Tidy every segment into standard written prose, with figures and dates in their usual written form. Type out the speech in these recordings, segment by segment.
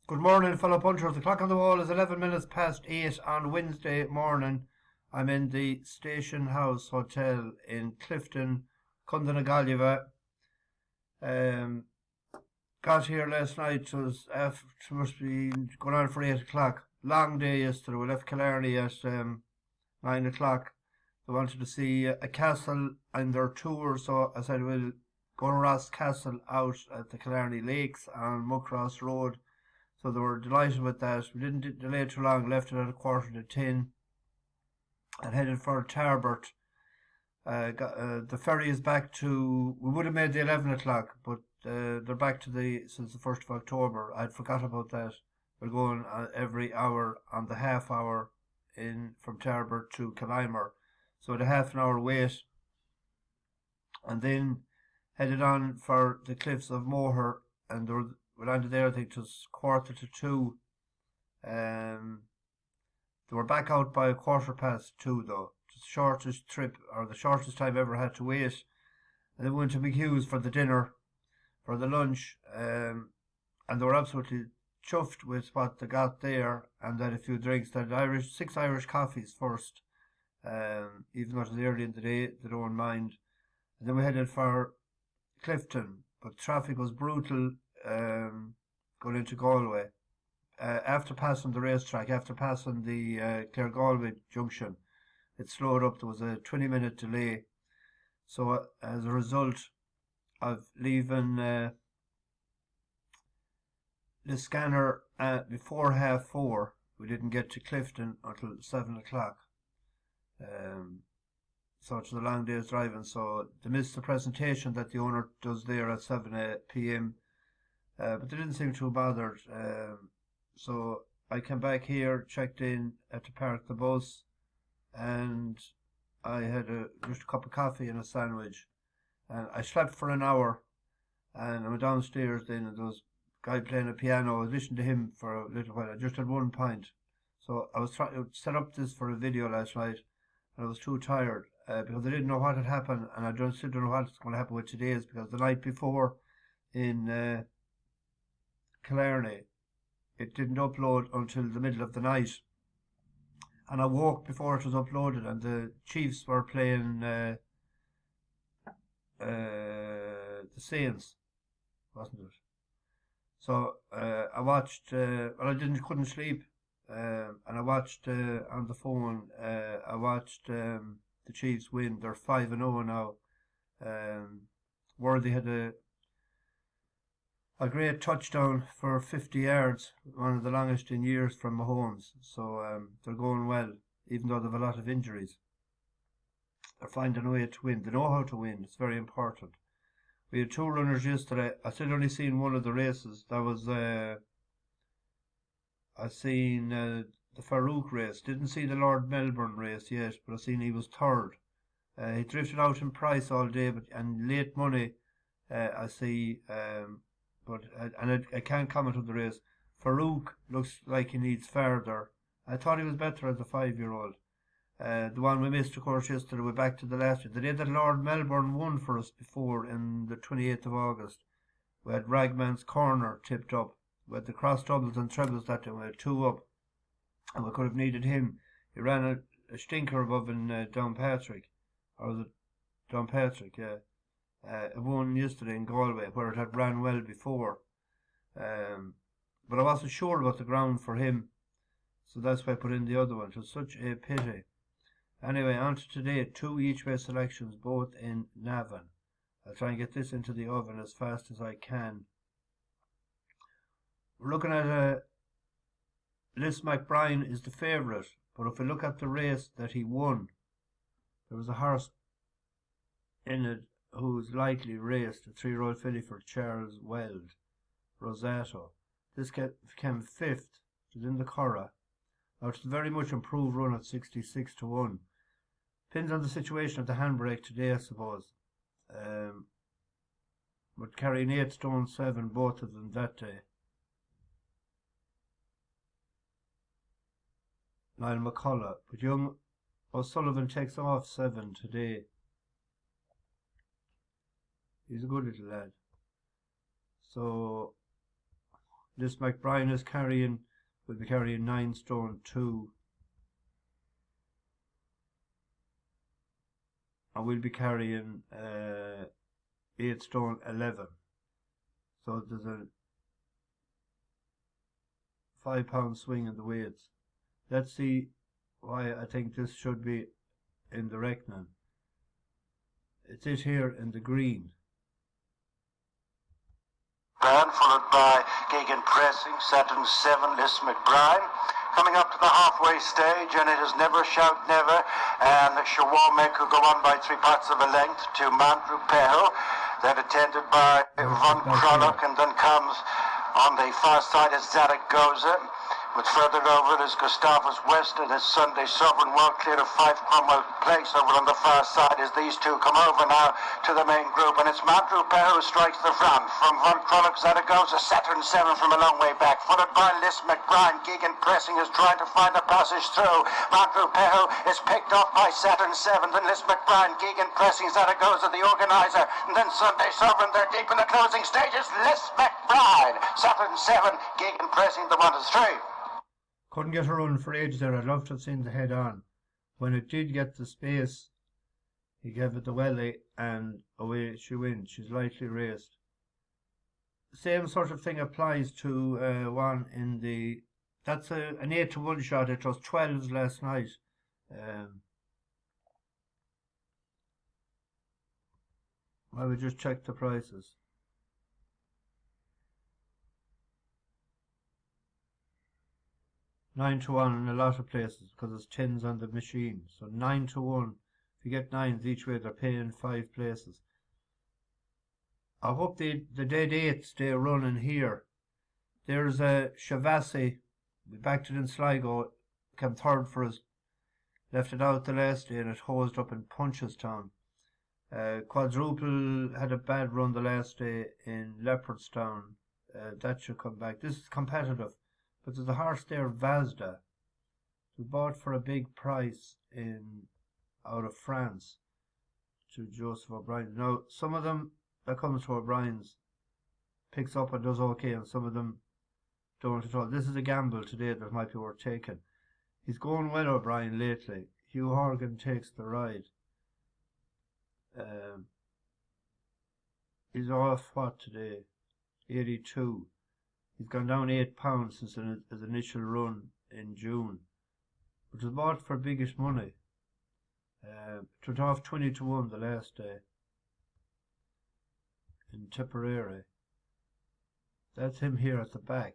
Good morning, fellow punchers. The clock on the wall is 11 minutes past 8 on Wednesday morning. I'm in the Station House Hotel in Clifton, Cundinagalliva. Um, got here last night. Must be going on for 8 o'clock. Long day yesterday. We left Killarney at 9 o'clock. They wanted to see a castle and their tour, so I said we'll go to Ross Castle out at the Killarney Lakes on Muckross Road. So they were delighted with that. We didn't delay too long, left it at 9:15 and headed for Tarbert. The ferry is back to, we would have made the 11 o'clock, but they're back to since the 1st of October. I'd forgot about that. We're going every hour on the half hour from Tarbert to Killimer. So we had a half an hour wait and then headed on for the cliffs of Moher, and we landed there, I think it was 1:45. They were back out by 2:15 though. It's the shortest trip, or the shortest time I ever had to wait. And then we went to McHugh's for the dinner, for the lunch, and they were absolutely chuffed with what they got there, and they had a few drinks. They had 6 Irish coffees first, even though it was early in the day, they don't mind. And then we headed for Clifton, but traffic was brutal going into Galway. After passing the racetrack, after passing the Clare-Galway junction, it slowed up. There was a 20-minute delay. So as a result of leaving the scanner before 4:30, we didn't get to Clifton until 7 o'clock. So it was a long day's driving. So they missed the presentation that the owner does there at 7 p.m. But they didn't seem too bothered. So I came back here, checked in to park the bus, and I had just a cup of coffee and a sandwich. And I slept for an hour, and I went downstairs then, and there was a guy playing a piano. I was listening to him for a little while. I just had 1 pint. So I was trying to set up this for a video last night, and I was too tired because I didn't know what had happened, and I still don't know what's going to happen with today's, because the night before in Killarney, it didn't upload until the middle of the night, and I woke before it was uploaded, and the Chiefs were playing the Saints, wasn't it? So I watched. I couldn't sleep, and I watched on the phone. I watched the Chiefs win. They're 5-0 now. Worthy had a great touchdown for 50 yards, one of the longest in years from Mahomes. So they're going well, even though they have a lot of injuries. They're finding a way to win. They know how to win. It's very important. We had 2 runners yesterday. I still only seen one of the races. That was I seen the Farouk race. Didn't see the Lord Melbourne race yet, but I seen he was third. He drifted out in price all day, and late money. I see. I can't comment on the race. Farouk looks like he needs further. I thought he was better as a 5-year-old. The one we missed, of course, yesterday, we're back to the last year. The day that Lord Melbourne won for us before, in the 28th of August, we had Ragman's Corner tipped up. We had the cross doubles and trebles that day. We had 2 up, and we could have needed him. He ran a stinker above in Downpatrick. Or was it Downpatrick? Yeah. It won yesterday in Galway, where it had ran well before. But I wasn't sure about the ground for him, so that's why I put in the other one. It was such a pity. Anyway, on to today. 2 each-way selections, both in Navan. I'll try and get this into the oven as fast as I can. We're looking at Liz McBride is the favourite, but if we look at the race that he won, there was a horse in it who's likely raced, a 3-year-old filly for Charles Weld, Rosato. This came 5th. It was in the Curragh. Now it's a very much improved run at 66-1. Depends on the situation of the handbrake today, I suppose. But carrying 8 stone 7, both of them that day. Niall McCullough. But young O'Sullivan takes off 7 today. He's a good little lad. So This McBride will be carrying 9 stone 2. And we'll be carrying 8 stone 11. So there's a £5 swing in the weights. Let's see why I think this should be in the reckoning. It's it here in the green. Followed by Geoghegan Pressing, Saturn 7, Liz McBride. Coming up to the halfway stage, and it is never shout never, and Shawarmek will go on by 3 parts of a length to Mandru Peho. They're attended by Von Krolok, and then comes on the far side is Zaragoza. With further over is Gustavus West and his Sunday Sovereign, well clear of 5 Cromwell Place. Over on the far side as these two come over now to the main group, and it's Mandru Peho who strikes the front. From Von Krolok, Zaragoza, Saturn 7 from a long way back, followed by Liz McBride. Geoghegan Pressing is trying to find a passage through. Mandru Peho is picked off by Saturn 7, then Liz McBride, Geoghegan Pressing, Zaragoza the organizer, and then Sunday Sovereign. They're deep in the closing stages. Liz McBride, Saturn 7, Geoghegan Pressing the 1-3. Couldn't get a run for ages there. I'd love to have seen the head on. When it did get the space, he gave it the welly and away she went. She's lightly raced. Same sort of thing applies to one in the... That's an 8-1 shot. It was 12s last night. I would just check the prices. 9-1 in a lot of places because there's 10s on the machine. So 9-1. If you get 9s each way, they're paying 5 places. I hope the dead 8s stay running here. There's a Shavasi. We backed it in Sligo. Came third for us. Left it out the last day and it hosed up in Punchestown. Quadruple had a bad run the last day in Leopardstown. That should come back. This is competitive. But there's a horse there, Vasda. It was bought for a big price out of France to Joseph O'Brien. Now, some of them that comes to O'Brien's picks up and does okay, and some of them don't at all. This is a gamble today that might be worth taking. He's going well, O'Brien, lately. Hugh Horgan takes the ride. He's off what today? 82. He's gone down £8 since his initial run in June, which was bought for biggish money. It went off 20-1 the last day in Tipperary. That's him here at the back.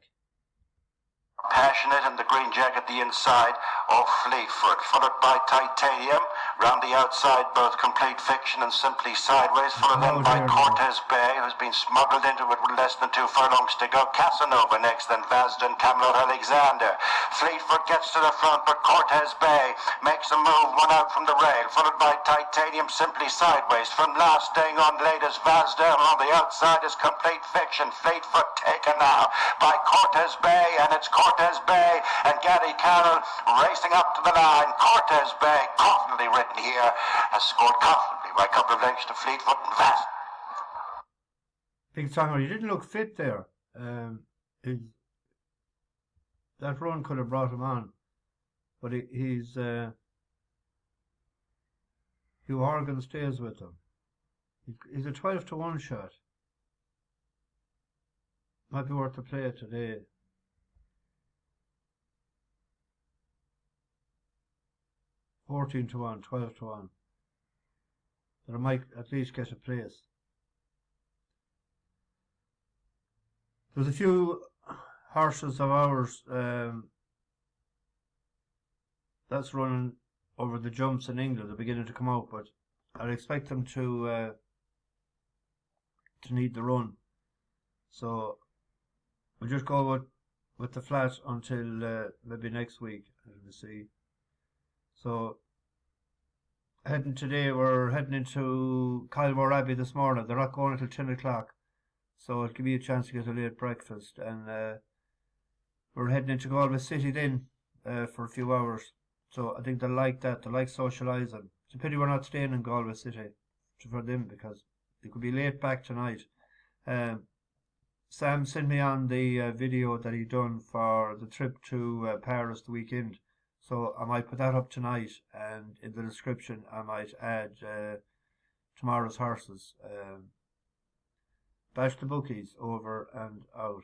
Passionate and the green jacket the inside of Fleetfoot, followed by Titanium. Round the outside, both Complete Fiction and Simply Sideways, followed then by Cortez Bay, who's been smuggled into it with less than 2 furlongs to go. Casanova next, then Vasda and Camelot Alexander. Fleetfoot gets to the front, but Cortez Bay makes a move, one out from the rail, followed by Titanium, Simply Sideways. From last, staying on late is Vasda, and on the outside is Complete Fiction. Fleetfoot taken now by Cortez Bay, and it's Cortez Bay and Gary Carroll racing up to the line. Cortez Bay, confidently ridden here, has scored comfortably by a couple of lengths to Fleetfoot and Vasda. Big Tonger, he didn't look fit there. That run could have brought him on, but he's Hugh Horgan stays with him. He's a 12-1 shot. Might be worth the play today. $14-1, $12-1. But I might at least get a place. There's a few horses of ours that's running over the jumps in England. They're beginning to come out, but I'd expect them to need the run. So we'll just go with the flat until maybe next week, as we see. So we're heading into Kylemore Abbey this morning. They're not going until 10 o'clock, so it'll give me a chance to get a late breakfast. And we're heading into Galway City then for a few hours. So I think they'll like that. They like socialising. It's a pity we're not staying in Galway City for them, because they could be late back tonight. Sam sent me on the video that he done for the trip to Paris the weekend. So I might put that up tonight, and in the description I might add tomorrow's horses. Bash the bookies, over and out.